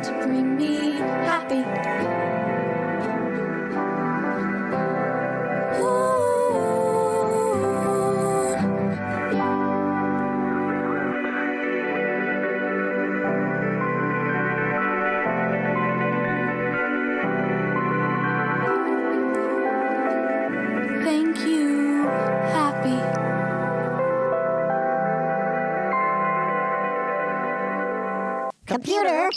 to bring me happy. Thank you, happy. Computer,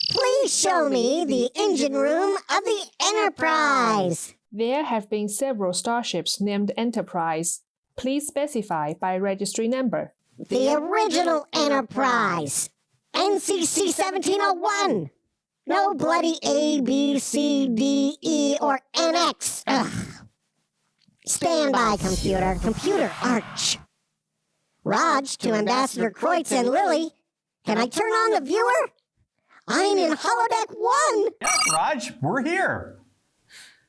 please show me the engine room of the Enterprise. There have been several starships named Enterprise. Please specify by registry number. The original Enterprise. NCC 1701. No bloody A, B, C, D, E, or NX. Ugh. Stand by, computer. Computer, arch. Rogg to Ambassador Kreutz and Lili. Can I turn on the viewer? I'm in holodeck 1. Yes, Rogg, we're here.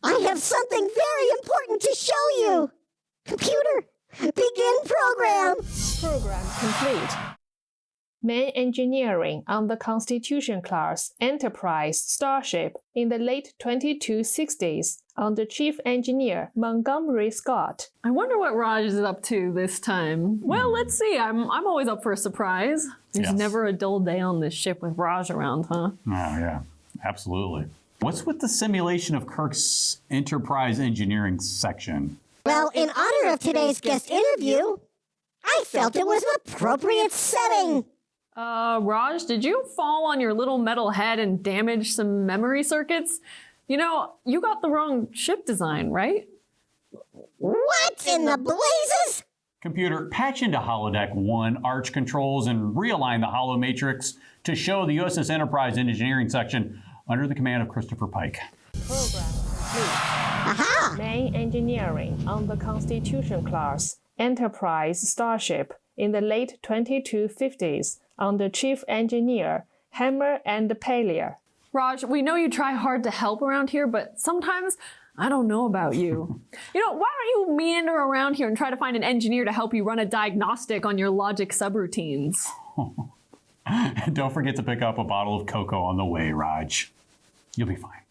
I have something very important to show you. Computer, begin program. Program complete. Main engineering on the Constitution class Enterprise starship in the late 2260s under Chief Engineer Montgomery Scott. I wonder what Rogg is up to this time. Well, let's see. I'm always up for a surprise. There's never a dull day on this ship with Rogg around, huh? Oh, yeah, absolutely. What's with the simulation of Kirk's Enterprise engineering section? Well, in honor of today's guest interview, I felt it was an appropriate setting. Rogg, did you fall on your little metal head and damage some memory circuits? You know, you got the wrong ship design, right? What in the blazes? Computer, patch into holodeck 1 arch controls and realign the holo matrix to show the USS Enterprise engineering section under the command of Christopher Pike. Program complete. Aha! Main engineering on the Constitution class Enterprise starship in the late 2250s under Chief Engineer Hammer and Pallier. Rogg, we know you try hard to help around here, but sometimes I don't know about you. You know, why don't you meander around here and try to find an engineer to help you run a diagnostic on your logic subroutines? Don't forget to pick up a bottle of cocoa on the way, Rogg. You'll be fine.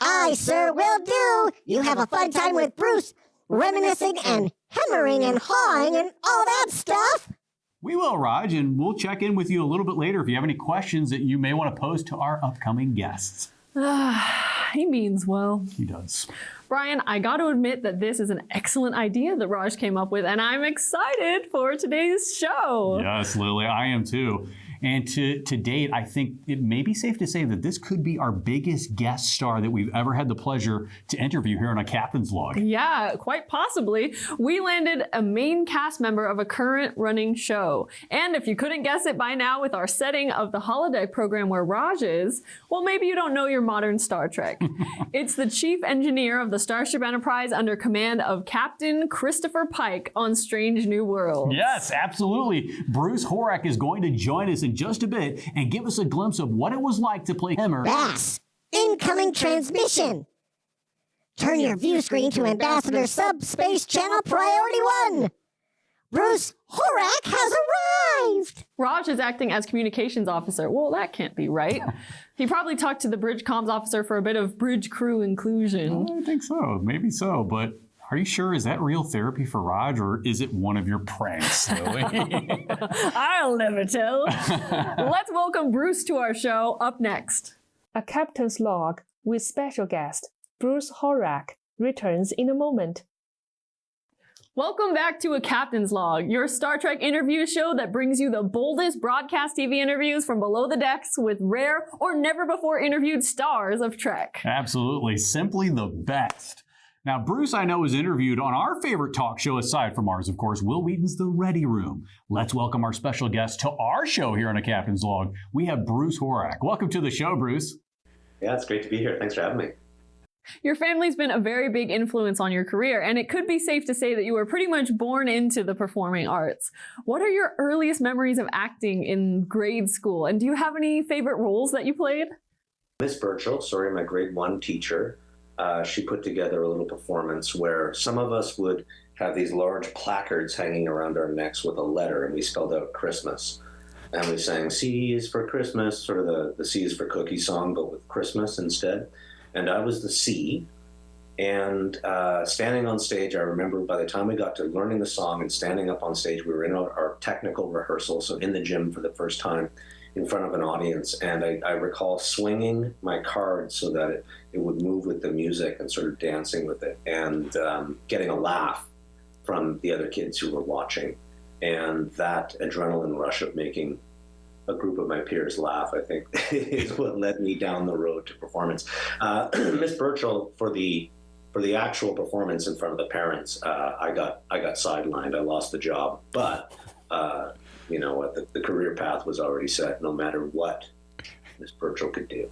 Aye, sir, will do. You have a fun time with Bruce, reminiscing and hammering and hawing and all that stuff. We will, Rogg, and we'll check in with you a little bit later if you have any questions that you may want to pose to our upcoming guests. He means well. He does. Bryan, I got to admit that this is an excellent idea that Rogg came up with, and I'm excited for today's show. Yes, Lili, I am too. And to date, I think it may be safe to say that this could be our biggest guest star that we've ever had the pleasure to interview here on a Captain's Log. Yeah, quite possibly. We landed a main cast member of a current running show. And if you couldn't guess it by now with our setting of the holodeck program where Rogg is, well, maybe you don't know your modern Star Trek. It's the chief engineer of the Starship Enterprise under command of Captain Christopher Pike on Strange New Worlds. Yes, absolutely. Bruce Horak is going to join us in just a bit and give us a glimpse of what it was like to play Hammer. Bass, incoming transmission. Turn your view screen to Ambassador Subspace Channel Priority 1. Bruce Horak has arrived. Rogg is acting as communications officer. Well, that can't be right. He probably talked to the bridge comms officer for a bit of bridge crew inclusion. I think so, maybe so, but are you sure? Is that real therapy for Rogg, or is it one of your pranks, Lili? I'll never tell. Let's welcome Bruce to our show. Up next, A Captain's Log with special guest Bruce Horak returns in a moment. welcome back to A Captain's Log, your Star Trek interview show that brings you the boldest broadcast TV interviews from below the decks with rare or never before interviewed stars of Trek. Absolutely, simply the best. Now, Bruce, I know, was interviewed on our favorite talk show, aside from ours, of course, Will Wheaton's The Ready Room. Let's welcome our special guest to our show here on A Captain's Log. We have Bruce Horak. Welcome to the show, Bruce. Yeah, it's great to be here. Thanks for having me. Your family's been a very big influence on your career, and it could be safe to say that you were pretty much born into the performing arts. What are your earliest memories of acting in grade school, and do you have any favorite roles that you played? Miss Burchell, my grade 1 teacher, she put together a little performance where some of us would have these large placards hanging around our necks with a letter, and we spelled out Christmas. And we sang C is for Christmas, sort of the C is for cookie song, but with Christmas instead. And I was the C. And standing on stage, I remember by the time we got to learning the song and standing up on stage, we were in our technical rehearsal, so in the gym for the first time in front of an audience. And I recall swinging my cards so that it would move with the music and sort of dancing with it, and getting a laugh from the other kids who were watching. And that adrenaline rush of making a group of my peers laugh, I think, is what led me down the road to performance. Miss Burchell, for the actual performance in front of the parents, I got sidelined. I lost the job, but you know what? The career path was already set, no matter what Miss Burchell could do.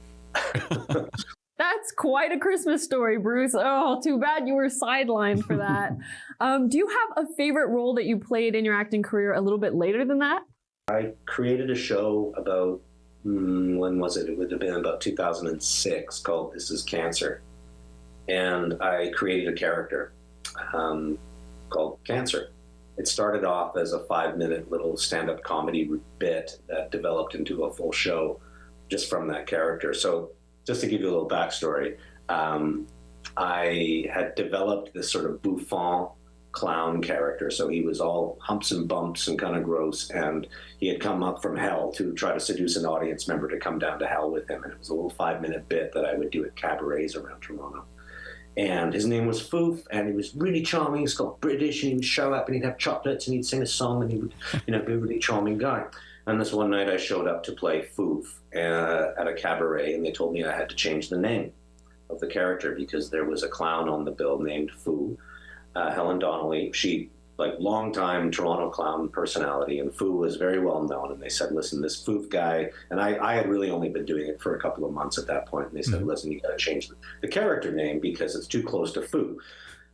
That's quite a Christmas story, Bruce. Oh, too bad you were sidelined for that. Do you have a favorite role that you played in your acting career a little bit later than that? I created a show about, when was it? It would have been about 2006, called This Is Cancer. And I created a character called Cancer. It started off as a 5-minute little stand-up comedy bit that developed into a full show just from that character. So just to give you a little backstory, I had developed this sort of bouffant clown character. So he was all humps and bumps and kind of gross, and he had come up from hell to try to seduce an audience member to come down to hell with him. And it was a little 5-minute bit that I would do at cabarets around Toronto. And his name was Foof, and he was really charming. He's got British, and he would show up and he'd have chocolates and he'd sing a song, and he would, be a really charming guy. And this one night I showed up to play Foof at a cabaret, and they told me I had to change the name of the character because there was a clown on the bill named Foo. Helen Donnelley, she, long-time Toronto clown personality, and Foo was very well known. And they said, listen, this Foof guy, and I had really only been doing it for a couple of months at that point, and they said, listen, you got to change the character name because it's too close to Foo.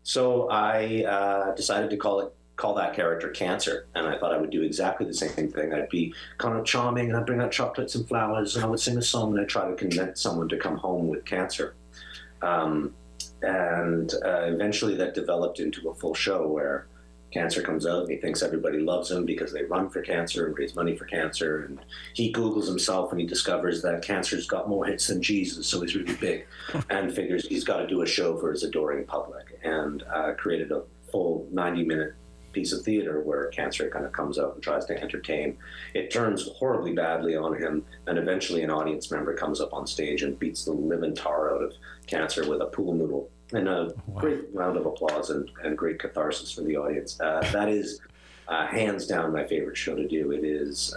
So I decided to call that character Cancer, and I thought I would do exactly the same thing. I'd be kind of charming, and I'd bring out chocolates and flowers, and I would sing a song, and I'd try to convince someone to come home with cancer. And eventually that developed into a full show where Cancer comes out and he thinks everybody loves him because they run for cancer and raise money for cancer. And he Googles himself and he discovers that cancer's got more hits than Jesus, so he's really big, and figures he's got to do a show for his adoring public, and created a full 90-minute piece of theater where Cancer kind of comes out and tries to entertain. It turns horribly badly on him, and eventually an audience member comes up on stage and beats the living tar out of Cancer with a pool noodle. And a great round of applause and great catharsis for the audience. That is hands down my favorite show to do. It is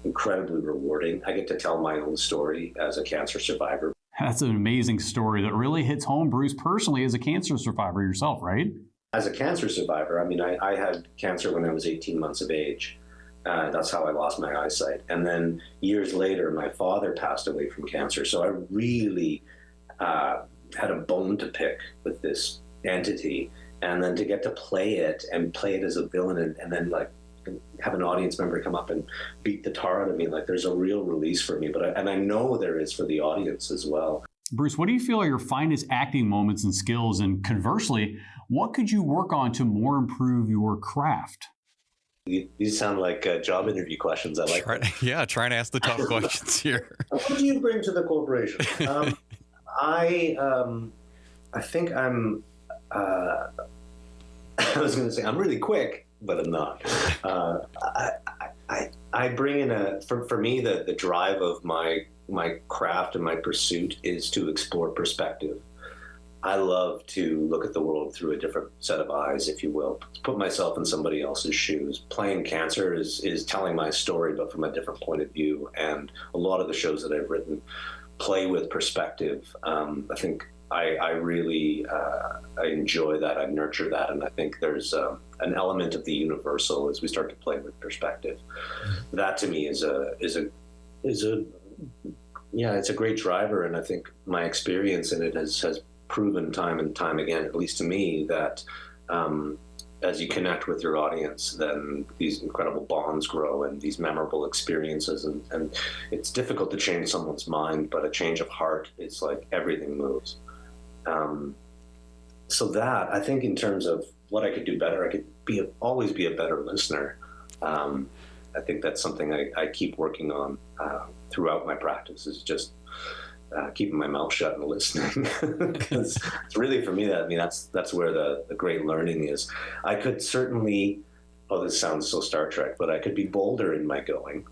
incredibly rewarding. I get to tell my own story as a cancer survivor. That's an amazing story that really hits home, Bruce, personally as a cancer survivor yourself, right? As a cancer survivor, I mean, I had cancer when I was 18 months of age. That's how I lost my eyesight. And then years later, my father passed away from cancer. So I really had a bone to pick with this entity. And then to get to play it as a villain and then have an audience member come up and beat the tar out of me, there's a real release for me. And I know there is for the audience as well. Bruce, what do you feel are your finest acting moments and skills? And conversely, what could you work on to more improve your craft? These sound like job interview questions. I like trying to ask the tough questions here. What do you bring to the corporation? I think I'm, I was going to say I'm really quick, but I'm not. I bring in for me, the drive of my craft and my pursuit is to explore perspective. I love to look at the world through a different set of eyes, if you will, put myself in somebody else's shoes. Playing Cancer is telling my story, but from a different point of view. And a lot of the shows that I've written play with perspective. I think I really I enjoy that. I nurture that. And I think there's an element of the universal as we start to play with perspective. That to me is it's a great driver. And I think my experience in it has proven time and time again, at least to me, that as you connect with your audience, then these incredible bonds grow and these memorable experiences. And it's difficult to change someone's mind, but a change of heart, it's like everything moves. So that, I think in terms of what I could do better, I could always be a better listener. I think that's something I keep working on throughout my practice, is just keeping my mouth shut and listening. Because it's really, for me, that's where the great learning is. I could certainly, this sounds so Star Trek, but I could be bolder in my going.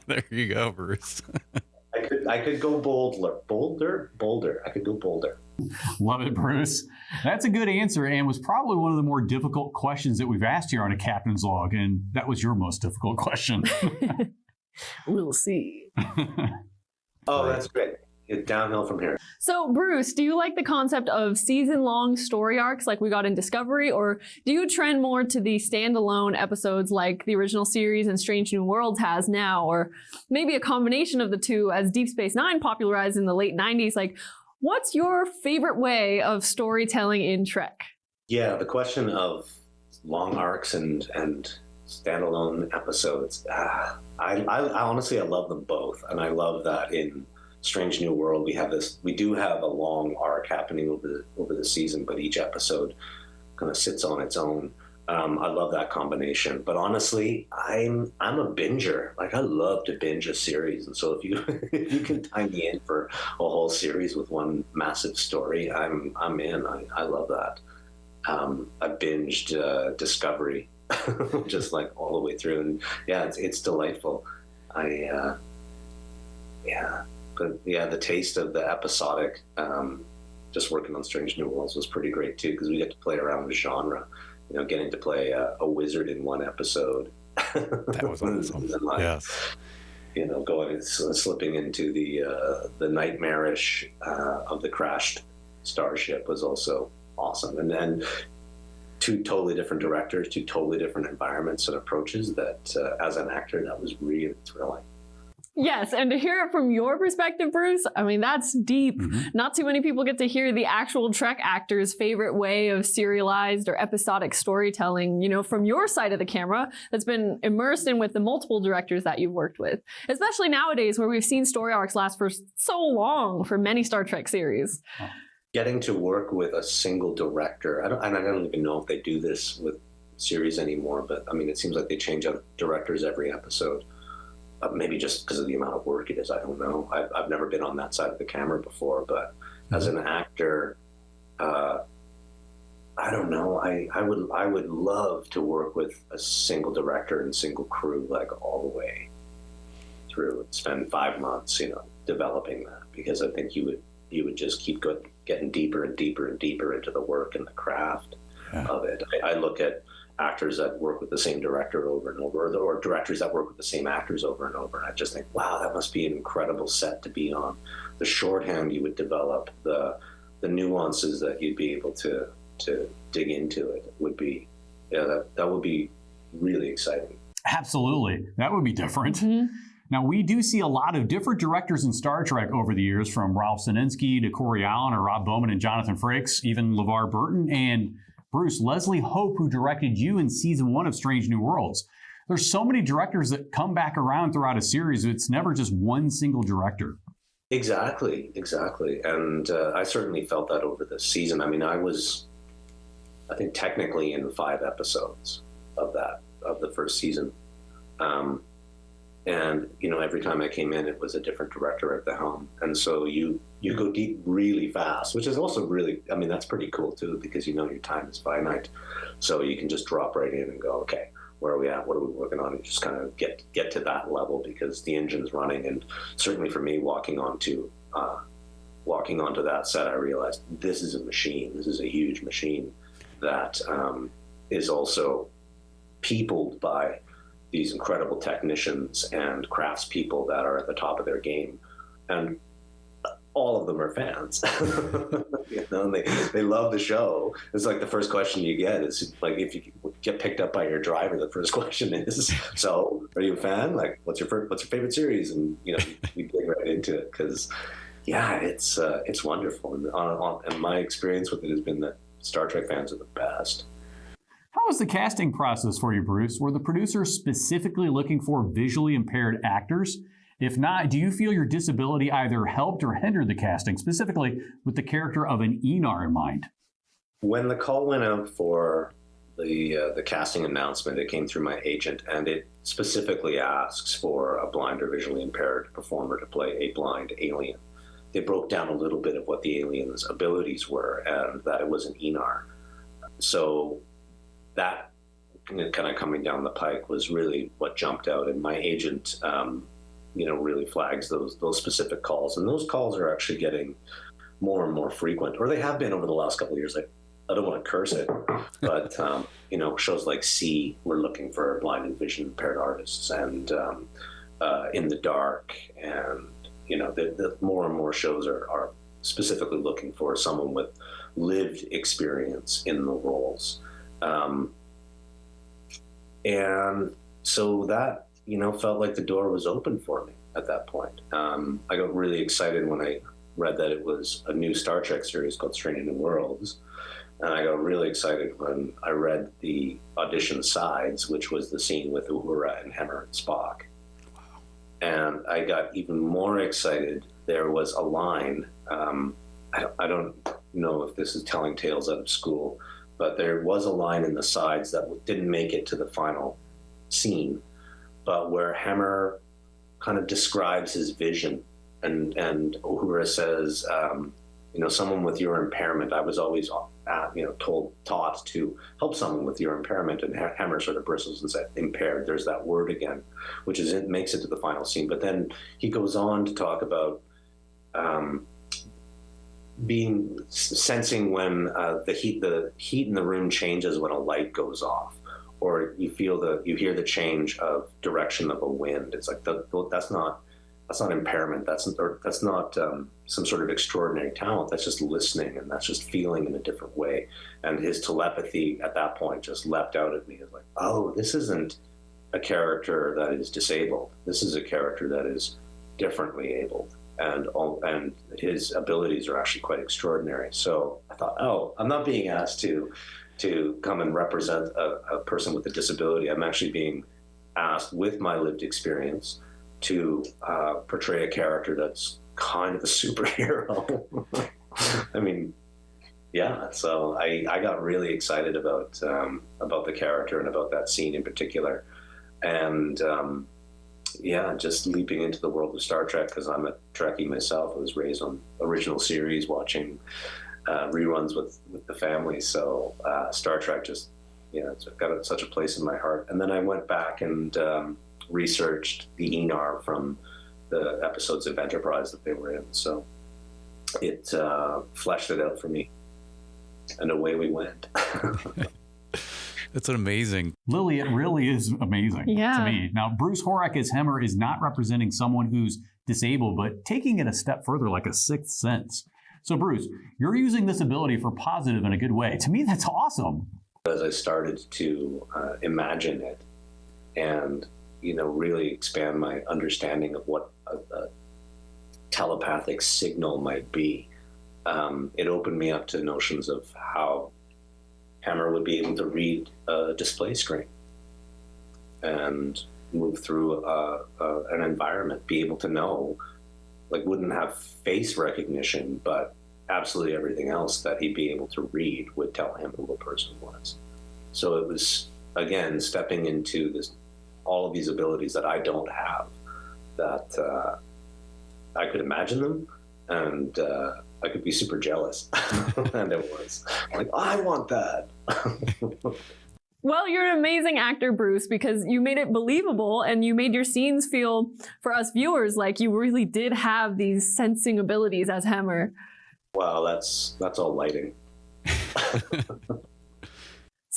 There you go, Bruce. I could go bolder. I could go bolder. Love it, Bruce. That's a good answer, and was probably one of the more difficult questions that we've asked here on a Captain's Log, and that was your most difficult question. We'll see. Oh, that's great. It's downhill from here. So, Bruce, do you like the concept of season-long story arcs like we got in Discovery, or do you trend more to the standalone episodes like the original series and Strange New Worlds has now, or maybe a combination of the two as Deep Space Nine popularized in the late 90s? Like, what's your favorite way of storytelling in Trek? Yeah, the question of long arcs and standalone episodes. I honestly, I love them both, and I love that in Strange New World we do have a long arc happening over the season, but each episode kind of sits on its own. I love that combination, but honestly, I'm a binger. Like, I love to binge a series, and so if you can tie me in for a whole series with one massive story, I'm in. I love that. I binged Discovery just like all the way through, and yeah, it's delightful. But yeah, the taste of the episodic, just working on Strange New Worlds was pretty great too, because we get to play around with genre, getting to play a wizard in one episode. That was awesome. Yes. Going slipping into the nightmarish of the crashed starship was also awesome. And then two totally different directors, two totally different environments and approaches that, as an actor, that was really thrilling. Yes, and to hear it from your perspective, Bruce, I mean, that's deep. Mm-hmm. Not too many people get to hear the actual Trek actor's favorite way of serialized or episodic storytelling, from your side of the camera that's been immersed in with the multiple directors that you've worked with. Especially nowadays where we've seen story arcs last for so long for many Star Trek series. Getting to work with a single director, I don't even know if they do this with series anymore, but I mean, it seems like they change out directors every episode. Maybe just because of the amount of work it is, I don't know. I've never been on that side of the camera before, but as an actor, I don't know. I would love to work with a single director and single crew, like all the way through, and spend 5 months, developing that, because I think you would just keep getting deeper and deeper and deeper into the work and the craft of it. I look at actors that work with the same director over and over, or directors that work with the same actors over and over, and I just think, wow, that must be an incredible set to be on. The shorthand you would develop, the nuances that you'd be able to dig into it would be, that would be really exciting. Absolutely, that would be different. Mm-hmm. Now, we do see a lot of different directors in Star Trek over the years, from Ralph Sininsky to Corey Allen or Rob Bowman and Jonathan Frakes, even LeVar Burton, and Bruce, Leslie Hope, who directed you in season 1 of Strange New Worlds. There's so many directors that come back around throughout a series. It's never just one single director. Exactly. And I certainly felt that over the season. I mean, I think technically in 5 episodes of the first season. And, every time I came in, it was a different director at the helm. And so you go deep really fast, which is also really, I mean, that's pretty cool too, because your time is finite. So you can just drop right in and go, okay, where are we at? What are we working on? And just kind of get to that level, because the engine's running. And certainly for me, walking onto that set, I realized this is a machine. This is a huge machine that is also peopled by these incredible technicians and craftspeople that are at the top of their game, and all of them are fans. And they love the show. It's like the first question you get is like, if you get picked up by your driver, the first question is, "So, are you a fan? Like, what's your favorite series?" And we dig right into it, because it's wonderful. And my experience with it has been that Star Trek fans are the best. How was the casting process for you, Bruce? Were the producers specifically looking for visually impaired actors? If not, do you feel your disability either helped or hindered the casting, specifically with the character of an Aenar in mind? When the call went out for the casting announcement, it came through my agent, and it specifically asks for a blind or visually impaired performer to play a blind alien. They broke down a little bit of what the alien's abilities were, and that it was an Aenar. So that kind of coming down the pike was really what jumped out, and my agent, really flags those specific calls, and those calls are actually getting more and more frequent, or they have been over the last couple of years. I don't want to curse it, but shows like C, we're looking for blind and vision impaired artists, and In the Dark, and the more and more shows are specifically looking for someone with lived experience in the roles, and so that felt like the door was open for me at that point. I got really excited when I read that it was a new Star Trek series called Strange New Worlds. And I got really excited when I read the audition sides, which was the scene with Uhura and Hemmer and Spock. Wow. And I got even more excited. There was a line, I don't know if this is telling tales out of school, but there was a line in the sides that didn't make it to the final scene, but where Hemmer kind of describes his vision, and Uhura says, someone with your impairment, I was always taught to help someone with your impairment, and Hemmer sort of bristles and said, impaired, there's that word again, which makes it to the final scene. But then he goes on to talk about sensing when the heat in the room changes when a light goes off, or you hear the change of direction of a wind. It's like that's not impairment. That's not some sort of extraordinary talent. That's just listening, and that's just feeling in a different way. And his telepathy at that point just leapt out at me. It's like, oh, this isn't a character that is disabled. This is a character that is differently abled, and his abilities are actually quite extraordinary. So I thought, oh, I'm not being asked to come and represent a person with a disability. I'm actually being asked, with my lived experience, to portray a character that's kind of a superhero. I mean, yeah. So I got really excited about the character and about that scene in particular, and just leaping into the world of Star Trek, because I'm a Trekkie myself. I was raised on original series, watching reruns with the family. So Star Trek just, it's got such a place in my heart. And then I went back and researched the Aenar from the episodes of Enterprise that they were in. So it fleshed it out for me, and away we went. It's amazing. Lili, it really is amazing to me. Now, Bruce Horak as Hemmer is not representing someone who's disabled, but taking it a step further, like a sixth sense. So, Bruce, you're using this ability for positive in a good way. To me, that's awesome. As I started to imagine it and, really expand my understanding of what a telepathic signal might be, it opened me up to notions of how Hemmer would be able to read a display screen and move through an environment, be able to know, wouldn't have face recognition, but absolutely everything else that he'd be able to read would tell him who a person was. So it was, again, stepping into all of these abilities that I don't have, that I could imagine them, and I could be super jealous. And it was like, I want that. Well, you're an amazing actor, Bruce, because you made it believable, and you made your scenes feel, for us viewers, like you really did have these sensing abilities as Hemmer. Wow, that's all lighting.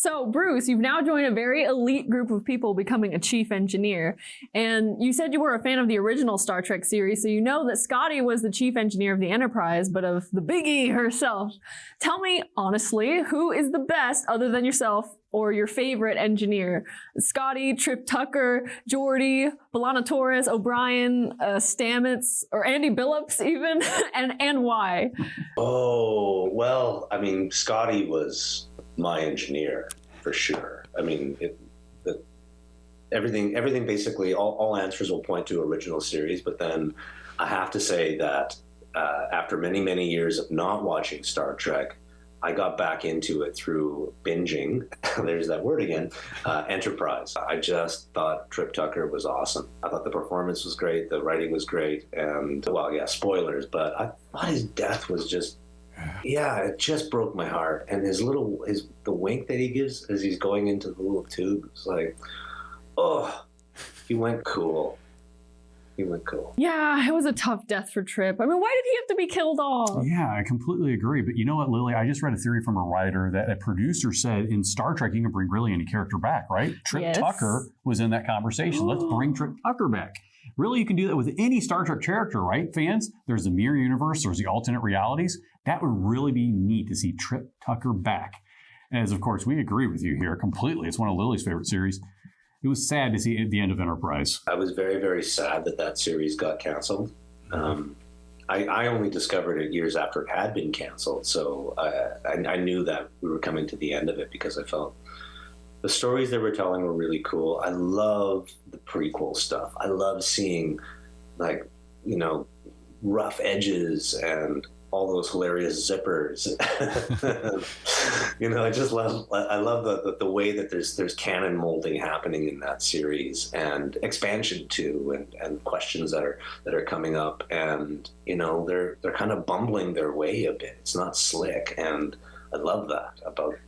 So, Bruce, you've now joined a very elite group of people becoming a chief engineer. And you said you were a fan of the original Star Trek series, so you know that Scotty was the chief engineer of the Enterprise, but of the Big E herself. Tell me, honestly, who is the best, other than yourself, or your favorite engineer? Scotty, Trip Tucker, Geordi, B'Elanna Torres, O'Brien, Stamets, or Andy Billups even, and why? Oh, well, I mean, Scotty was my engineer for sure. I mean, everything basically, all answers will point to original series, but then I have to say that after many, many years of not watching Star Trek, I got back into it through binging, there's that word again, Enterprise. I just thought Trip Tucker was awesome. I thought the performance was great, the writing was great, and, well, yeah, spoilers, but I thought his death was just, yeah, it just broke my heart. And the wink that he gives as he's going into the little tube, it's like, oh, he went cool. He went cool. Yeah, it was a tough death for Trip. I mean, why did he have to be killed off? Yeah, I completely agree. But you know what, Lili? I just read a theory from a writer that a producer said in Star Trek you can bring really any character back, right? Trip Tucker was in that conversation. Let's bring Trip Tucker back. Really, you can do that with any Star Trek character, right, fans? There's the mirror universe, there's the alternate realities. That would really be neat to see Trip Tucker back. As, of course, we agree with you here completely. It's one of Lili's favorite series. It was sad to see at the end of Enterprise. I was very, very sad that series got canceled. I only discovered it years after it had been canceled, so I knew that we were coming to the end of it because I felt the stories they were telling were really cool. I love the prequel stuff. I love seeing, like, you know, rough edges and all those hilarious zippers. You know, I love the way that there's canon molding happening in that series, and expansion too, and questions that are coming up, and you know, they're kind of bumbling their way a bit. It's not slick, and I love that about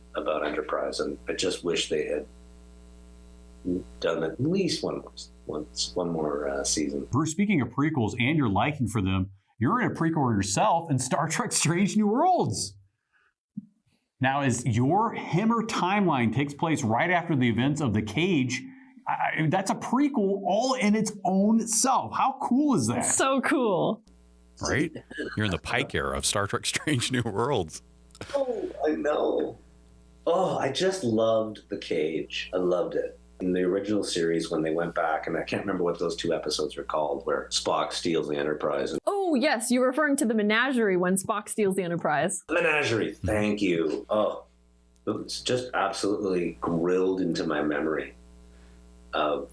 Enterprise, and I just wish they had done at least one more season. Bruce, speaking of prequels and your liking for them, you're in a prequel yourself in Star Trek Strange New Worlds. Now, as your Hemmer timeline takes place right after the events of The Cage, that's a prequel all in its own self. How cool is that? So cool. Right? You're in the Pike era of Star Trek Strange New Worlds. Oh, I know. Oh, I just loved The Cage. I loved it. In the original series, when they went back, and I can't remember what those 2 episodes are called, where Spock steals the Enterprise. Oh, yes, you're referring to the menagerie when Spock steals the Enterprise. Menagerie, thank you. Oh, it's just absolutely grilled into my memory of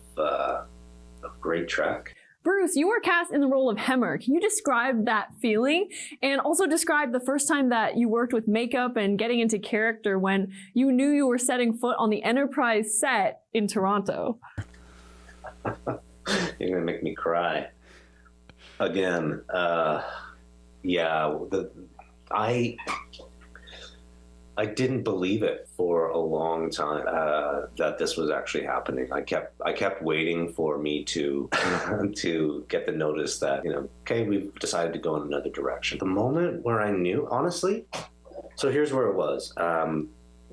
great Trek. Bruce, you were cast in the role of Hemmer. Can you describe that feeling? And also describe the first time that you worked with makeup and getting into character when you knew you were setting foot on the Enterprise set in Toronto. You're going to make me cry. Again, I didn't believe it for a long time that this was actually happening. I kept waiting for me to to get the notice that, you know, okay, we've decided to go in another direction. The moment where I knew, honestly, so here's where it was.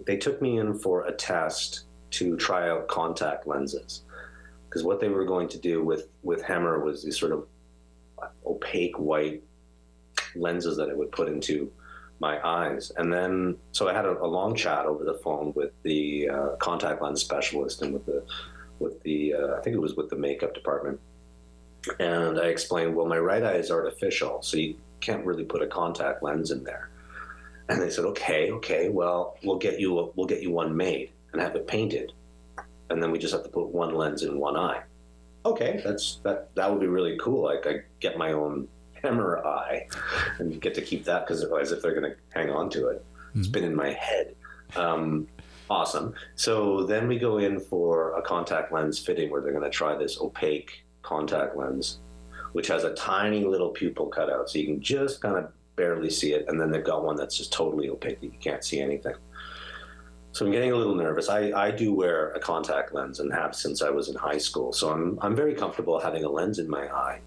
They took me in for a test to try out contact lenses, because what they were going to do with Hemmer was these sort of opaque white lenses that it would put into my eyes. And then, so I had a long chat over the phone with the contact lens specialist and with the I think it was with the makeup department. And I explained, well, my right eye is artificial, so you can't really put a contact lens in there. And they said, okay, well, we'll get you one made and have it painted. And then we just have to put one lens in one eye. Okay, that would be really cool. Like, I get my own Hemmer eye and get to keep that, because as if they're going to hang on to it. It's been in my head. Awesome. So then we go in for a contact lens fitting where they're going to try this opaque contact lens, which has a tiny little pupil cut out, so you can just kind of barely see it. And then they've got one that's just totally opaque. You can't see anything. So I'm getting a little nervous. I do wear a contact lens and have since I was in high school. So I'm very comfortable having a lens in my eye,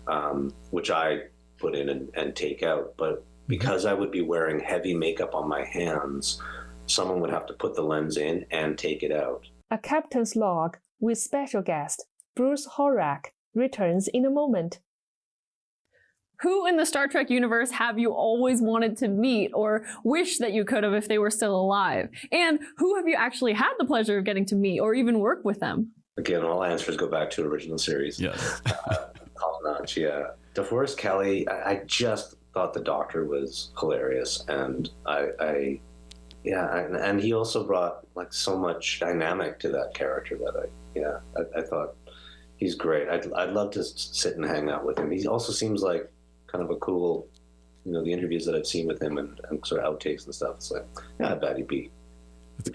which I put in and take out. But because I would be wearing heavy makeup on my hands, someone would have to put the lens in and take it out. A captain's log with special guest Bruce Horak returns in a moment. Who in the Star Trek universe have you always wanted to meet or wish that you could have if they were still alive? And who have you actually had the pleasure of getting to meet or even work with them? Again, all answers go back to original series. Yes. Top notch, yeah. DeForest Kelley, I just thought the Doctor was hilarious, and and he also brought like so much dynamic to that character that I thought he's great. I'd love to sit and hang out with him. He also seems like kind of a cool the interviews that I've seen with him and sort of outtakes and stuff, it's like, yeah, I bet he'd be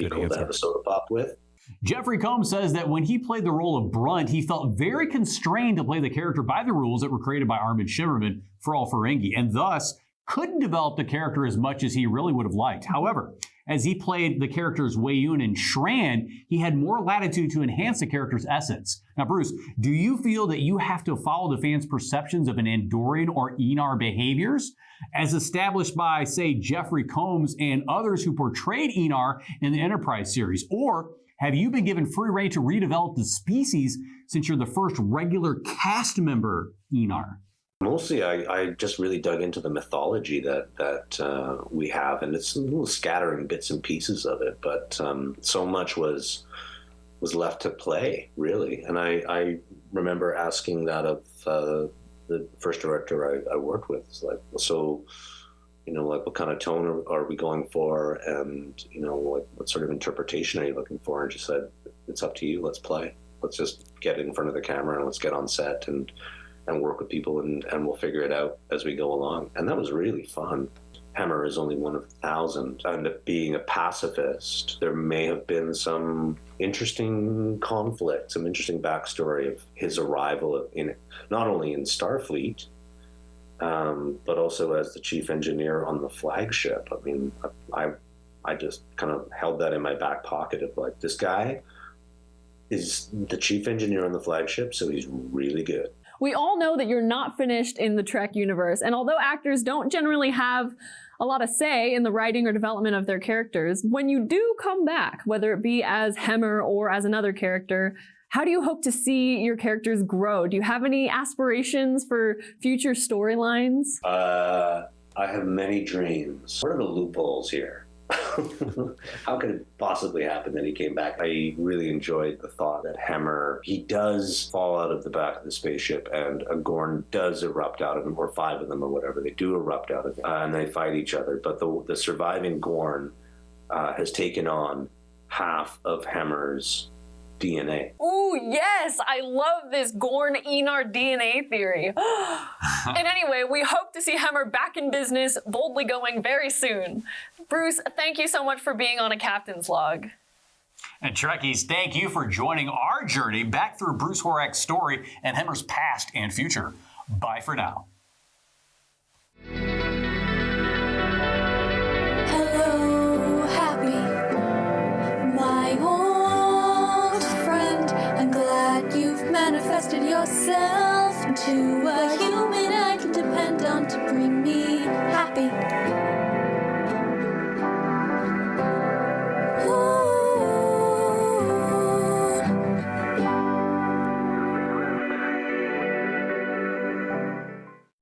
cool to have a soda pop with. Jeffrey Combs says that when he played the role of Brunt, he felt very constrained to play the character by the rules that were created by Armin Shimmerman for all Ferengi, and thus couldn't develop the character as much as he really would have liked. However, as he played the characters Wei-Yun and Shran, he had more latitude to enhance the character's essence. Now, Bruce, do you feel that you have to follow the fans' perceptions of an Andorian or Aenar behaviors, as established by, say, Jeffrey Combs and others who portrayed Aenar in the Enterprise series? Or have you been given free rein to redevelop the species since you're the first regular cast member, Aenar? Mostly, I just really dug into the mythology that we have, and it's a little scattering bits and pieces of it, but so much was left to play, really. And I remember asking that of the first director I worked with. It's like, so, like, what kind of tone are we going for, and like, what sort of interpretation are you looking for? And she said, it's up to you. Let's play. Let's just get in front of the camera and let's get on set and work with people, and we'll figure it out as we go along. And that was really fun. Hemmer is only one of 1,000. And being a pacifist, there may have been some interesting conflict, some interesting backstory of his arrival in not only in Starfleet, but also as the chief engineer on the flagship. I mean, I just kind of held that in my back pocket of like, this guy is the chief engineer on the flagship, so he's really good. We all know that you're not finished in the Trek universe, and although actors don't generally have a lot of say in the writing or development of their characters, when you do come back, whether it be as Hemmer or as another character, how do you hope to see your characters grow? Do you have any aspirations for future storylines? I have many dreams. What are the loopholes here? How could it possibly happen that he came back? I really enjoyed the thought that Hemmer, he does fall out of the back of the spaceship, and a Gorn does erupt out of him, or 5 of them or whatever. They do erupt out of him, and they fight each other. But the surviving Gorn has taken on half of Hemmer's DNA. Ooh, yes! I love this Gorn-Aenar DNA theory. And anyway, we hope to see Hemmer back in business, boldly going very soon. Bruce, thank you so much for being on A Captain's Log. And Trekkies, thank you for joining our journey back through Bruce Horak's story and Hemmer's past and future. Bye for now. Hello, happy, my old friend. I'm glad you've manifested yourself into a human I can depend on to bring me happy.